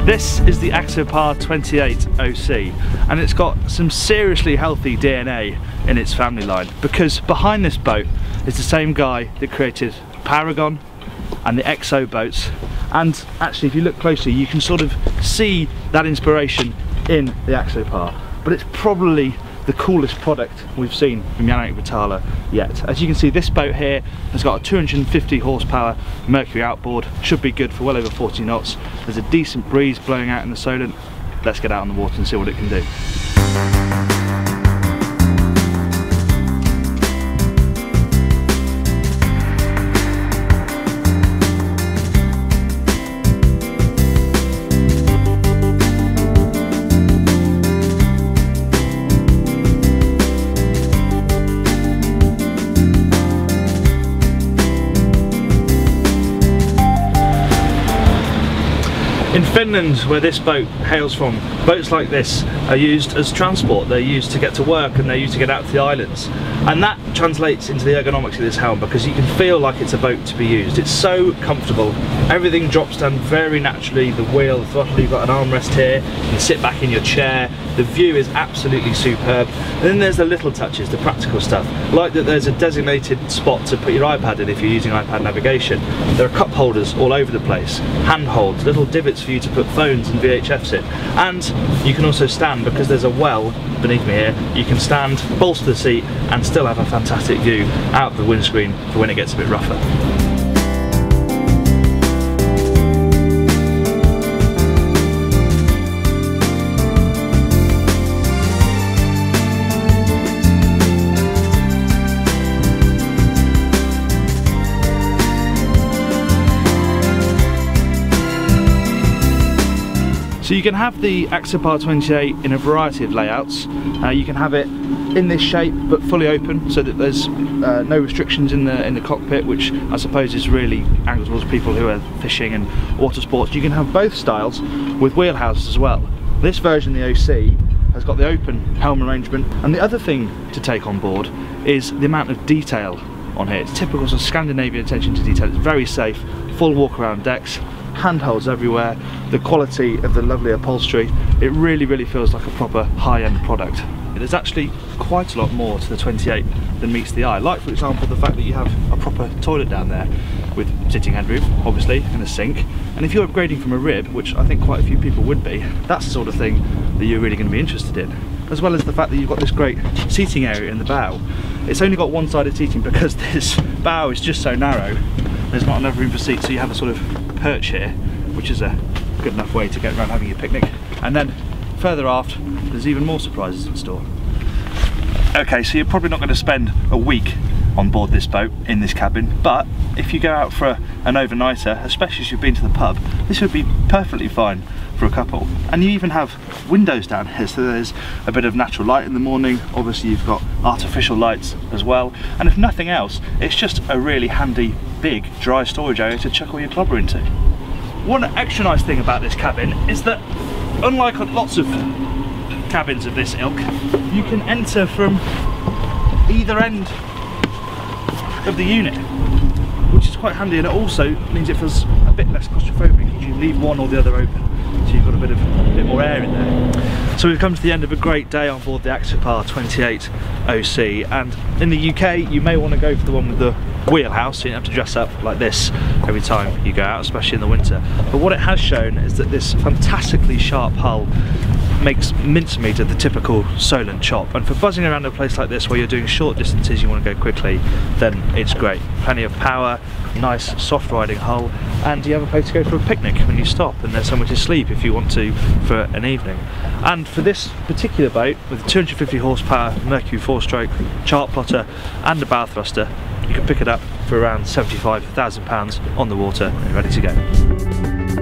This is the Axopar 28 OC, and it's got some seriously healthy DNA in its family line, because behind this boat is the same guy that created Paragon and the XO boats. And actually, if you look closely, you can sort of see that inspiration in the Axopar. But it's probably the coolest product we've seen from Yannick Vitala yet. As you can see, this boat here has got a 250 horsepower Mercury outboard, should be good for well over 40 knots. There's a decent breeze blowing out in the Solent. Let's get out on the water and see what it can do. In Finland, where this boat hails from, boats like this are used as transport. They're used to get to work and they're used to get out to the islands. And that translates into the ergonomics of this helm, because you can feel like it's a boat to be used. It's so comfortable. Everything drops down very naturally. The wheel, the throttle, you've got an armrest here. You can sit back in your chair. The view is absolutely superb. And then there's the little touches, the practical stuff. Like that there's a designated spot to put your iPad in if you're using iPad navigation. There are cup holders all over the place. Handholds, little divots for you to put phones and VHFs in. And you can also stand, because there's a well beneath me here. You can stand, bolster the seat, and still have a fantastic view out of the windscreen for when it gets a bit rougher. So you can have the Axopar 28 in a variety of layouts. You can have it in this shape but fully open, so that there's no restrictions in the cockpit, which I suppose is really angled towards people who are fishing and water sports. You can have both styles with wheelhouses as well. This version, the OC, has got the open helm arrangement, and the other thing to take on board is the amount of detail on here. It's typical sort of Scandinavian attention to detail. It's very safe, full walk around decks, handholds everywhere, the quality of the lovely upholstery. It really feels like a proper high-end product. There's actually quite a lot more to the 28 than meets the eye, like for example the fact that you have a proper toilet down there with sitting headroom, obviously, and a sink. And if you're upgrading from a rib, which I think quite a few people would be, that's the sort of thing that you're really going to be interested in. As well as the fact that you've got this great seating area in the bow. It's only got one-sided seating because this bow is just so narrow. There's not enough room for seats, so you have a sort of perch here, which is a good enough way to get around having your picnic. And then further aft, there's even more surprises in store. Okay, so you're probably not going to spend a week on board this boat in this cabin, but if you go out for an overnighter, especially if you've been to the pub, this would be perfectly fine for a couple. And you even have windows down here, so there's a bit of natural light in the morning. Obviously you've got artificial lights as well, and if nothing else, it's just a really handy big dry storage area to chuck all your clobber into. One extra nice thing about this cabin is that, unlike lots of cabins of this ilk, you can enter from either end of the unit, which is quite handy, and it also means it feels a bit less claustrophobic if you leave one or the other open, so you've got a bit more air in there. So we've come to the end of a great day on board the Axopar 28 OC, and in the UK you may want to go for the one with the wheelhouse, so you don't have to dress up like this every time you go out, especially in the winter. But what it has shown is that this fantastically sharp hull makes mincemeat of the typical Solent chop, and for buzzing around a place like this where you're doing short distances, you want to go quickly, then it's great. Plenty of power, nice soft riding hull, and you have a place to go for a picnic when you stop, and there's somewhere to sleep if you want to for an evening. And for this particular boat with a 250 horsepower Mercury 4-stroke chart plotter and a bow thruster, you can pick it up for around £75,000 on the water and ready to go.